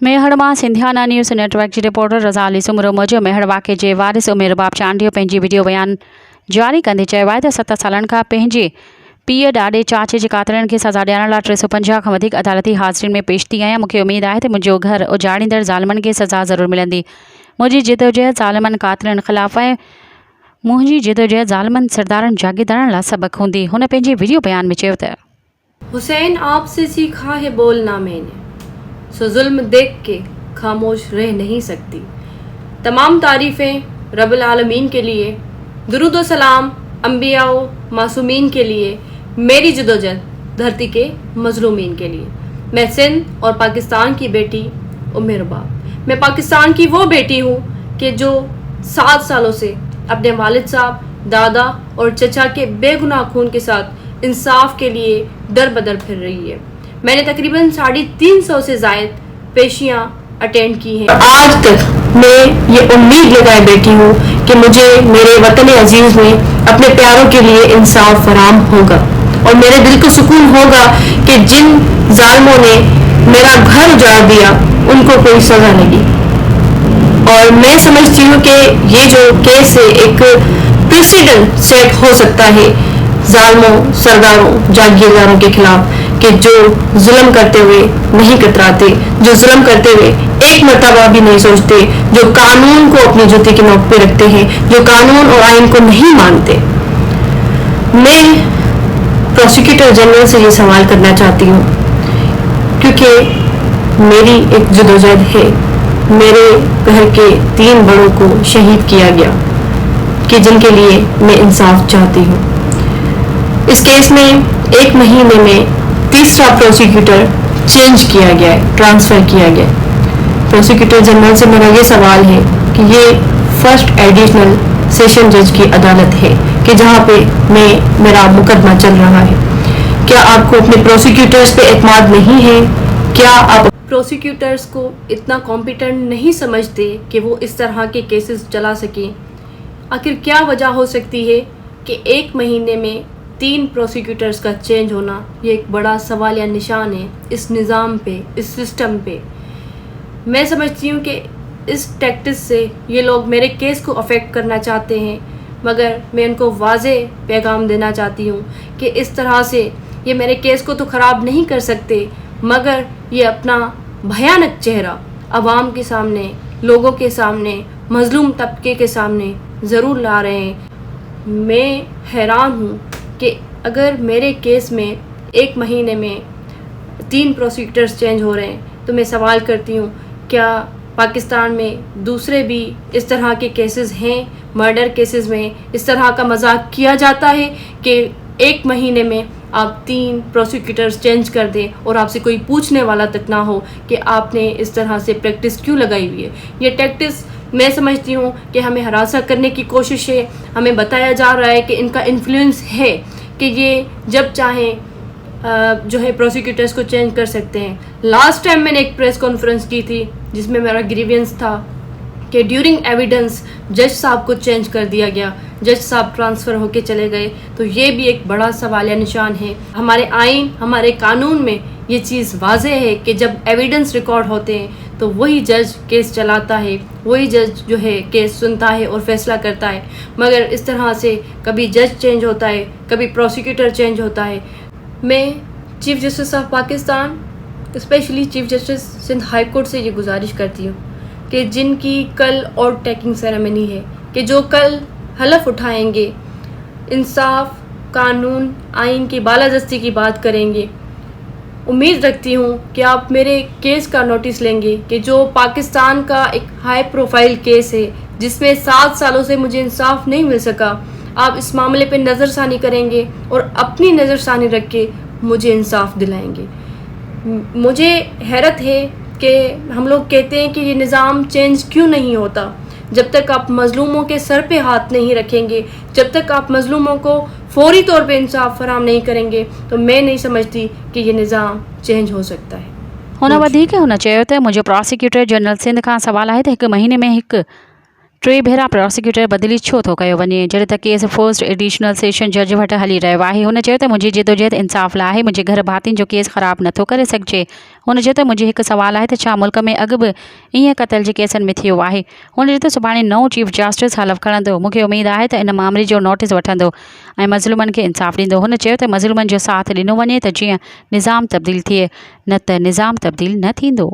मेहड़ मां सिंधियाना news network जी reporter रज़ा अली सुमरो मूजिबि मेहड़ वाक़े जे वारिस उमेर बाब चांडियो पंहिंजी वीडियो बयान जारी कंदे चयो आहे त 7 सालनि खां पंहिंजे पीउ ॾाॾे चाचे जे कातिलनि खे सज़ा ॾियण लाइ 350 खां वधीक अदालती हाज़िरियुनि में पेश थी आहियां। मूंखे उमेद आहे त मुंहिंजो घर उजाड़ींदड़ ज़ालिमनि खे सज़ा ज़रूरु मिलंदी। मुंहिंजी जिदोजहद ज़ालिमनि कातिलनि ख़िलाफ़ ऐं मुंहिंजी जिदोजहद ज़ालिमनि सरदारनि जागीरदारनि लाइ सबक़ हूंदी। हुन पंहिंजे वीडियो बयान में चयो त हुसैन आपसे सीखा है बोलना मैंने, सो जुल्म देख के खामोश रह नहीं सकती। तमाम तारीफ़ें रब्बुल आलमीन के लिए, दुरूद व सलाम अंबिया व मासूमीन के लिए, मेरी जदोजहद धरती के मजलूमीन के लिए। मैं सिंध और पाकिस्तान की बेटी उम्मे रुबाब। मैं पाकिस्तान की वो बेटी हूँ कि जो 7 सालों से अपने वालिद साहब, दादा और चचा के बेगुनाह खून के साथ इंसाफ के लिए दर बदर फिर रही है। मैंने तकरीबन 350 से ज़ायद पेशियाँ अटेंड की हैं। आज तक मैं ये उम्मीद लगाए बैठी हूँ कि मुझे मेरे वतन अजीज़ में अपने प्यारों के लिए इंसाफ फराम होगा और मेरे दिल को सुकून होगा कि जिन जालिमों ने मेरा घर उजाड़ दिया उनको कोई सज़ा लगी। और मैं समझती हूँ कि ये जो केस है एक प्रेसिडेंट सेट हो सकता है जालिमों, सरदारों, जागीरदारों के खिलाफ कि जो जुल्म करते हुए नहीं कतराते, जो जुल्म करते हुए एक मर्तबा भी नहीं सोचते, जो कानून को अपनी जूते की नोक पे रखते हैं, जो कानून और आइन को नहीं मानते। मैं प्रोसिक्यूटर जनरल से ये सवाल करना चाहती हूँ क्योंकि मेरी एक जदोजहद है। मेरे घर के 3 बड़ों को शहीद किया गया कि जिनके लिए मैं इंसाफ चाहती हूँ। इस केस में 1 महीने में तीसरा प्रोसिक्यूटर चेंज किया गया है, ट्रांसफ़र किया गया है। प्रोसिक्यूटर जनरल से मेरा ये सवाल है कि ये फर्स्ट एडिशनल सेशन जज की अदालत है कि जहाँ पे मेरा मुकदमा चल रहा है। क्या आपको अपने प्रोसिक्यूटर्स पे एतमाद नहीं है? क्या आप प्रोसिक्यूटर्स को इतना कॉम्पिटेंट नहीं समझते कि वो इस तरह के केसेस चला सकें? आखिर क्या वजह हो सकती है कि 1 महीने में 3 प्रोसिक्यूटर्स का चेंज होना? ये एक बड़ा सवाल या निशान है इस निज़ाम पे, इस सिस्टम पे। मैं समझती हूँ कि इस टैक्टिस से ये लोग मेरे केस को अफेक्ट करना चाहते हैं, मगर मैं उनको वाज़ेह पैगाम देना चाहती हूँ कि इस तरह से ये मेरे केस को तो ख़राब नहीं कर सकते, मगर ये अपना भयानक चेहरा आवाम के सामने, लोगों के सामने, मज़लूम तबके के सामने ज़रूर ला रहे हैं। मैं हैरान हूँ कि अगर मेरे केस में 1 महीने में 3 प्रोसिक्यूटर्स चेंज हो रहे हैं तो मैं सवाल करती हूँ, क्या पाकिस्तान में दूसरे भी इस तरह के केसेस हैं? मर्डर केसेस में इस तरह का मजाक किया जाता है कि 1 महीने में आप 3 प्रोसिक्यूटर्स चेंज कर दें और आपसे कोई पूछने वाला तक ना हो कि आपने इस तरह से प्रैक्टिस क्यों लगाई हुई है। ये टैक्टिस मैं समझती हूँ कि हमें हरासा करने की कोशिश है। हमें बताया जा रहा है कि इनका इन्फ्लुएंस है कि ये जब चाहें जो है प्रोसिक्यूटर्स को चेंज कर सकते हैं। लास्ट टाइम मैंने एक प्रेस कॉन्फ्रेंस की थी जिसमें मेरा ग्रीवियंस था कि ड्यूरिंग एविडेंस जज साहब को चेंज कर दिया गया, जज साहब ट्रांसफ़र होके चले गए। तो ये भी एक बड़ा सवाल या निशान है। हमारे आइन, हमारे कानून में ये चीज़ वाज़ेह है कि जब एविडेंस रिकॉर्ड होते हैं तो वही जज केस चलाता है, वही जज जो है केस सुनता है और फैसला करता है। मगर इस तरह से कभी जज चेंज होता है, कभी प्रोसिक्यूटर चेंज होता है। मैं chief justice of Pakistan, specially chief justice Sindh high court से ये गुजारिश करती हूँ कि जिनकी कल और टेकिंग सेरेमनी है, कि जो कल हलफ उठाएंगे, इंसाफ, कानून, आइन की बालादस्ती की बात करेंगे, उम्मीद रखती हूँ कि आप मेरे केस का नोटिस लेंगे कि जो पाकिस्तान का एक हाई प्रोफाइल केस है जिसमें 7 सालों से मुझे इंसाफ नहीं मिल सका, आप इस मामले पे नज़रसानी करेंगे और अपनी नज़रसानी रख के मुझे इंसाफ दिलाएंगे। मुझे हैरत है कि हम लोग कहते हैं कि ये निज़ाम चेंज क्यों नहीं होता। जब तक आप मज़लूमों के सर पे हाथ नहीं रखेंगे, जब तक आप मज़लूमों को फौरी तौर पे इंसाफ फराम नहीं करेंगे, तो मैं नहीं समझती कि ये निज़ाम चेंज हो सकता है। हुन वधीक हुन चयो त मुंहिंजो प्रोसिक्यूटर जनरल सिंध खां सवाल आहे त 1 महीने में 1 टे भेरा प्रोसिक्यूटर बदिली छो थो कयो वञे जॾहिं त केस फर्स्ट एडिशनल सेशन जज वटि हली रहियो आहे। हुन चयो त मुंहिंजी जिदोजहद इंसाफ़ लाइ आहे, मुंहिंजे घर भातियुनि जो केस ख़राबु नथो करे सघिजे। हुन चयो त मुंहिंजो हिकु सुवालु आहे त छा मुल्क में अॻु बि ईअं क़तल जे केसनि में थियो आहे। हुन चयो त सुभाणे नओं चीफ जस्टिस हलफ़ खणंदो। मूंखे उमेदु आहे त इन मामले जो नोटिस वठंदो ऐं मज़लूमनि खे इंसाफ़ ॾींदो। हुन चयो त मज़लूमनि जो साथ ॾिनो वञे त जीअं निज़ाम तब्दील थिए, न त निज़ाम तब्दील न थींदो।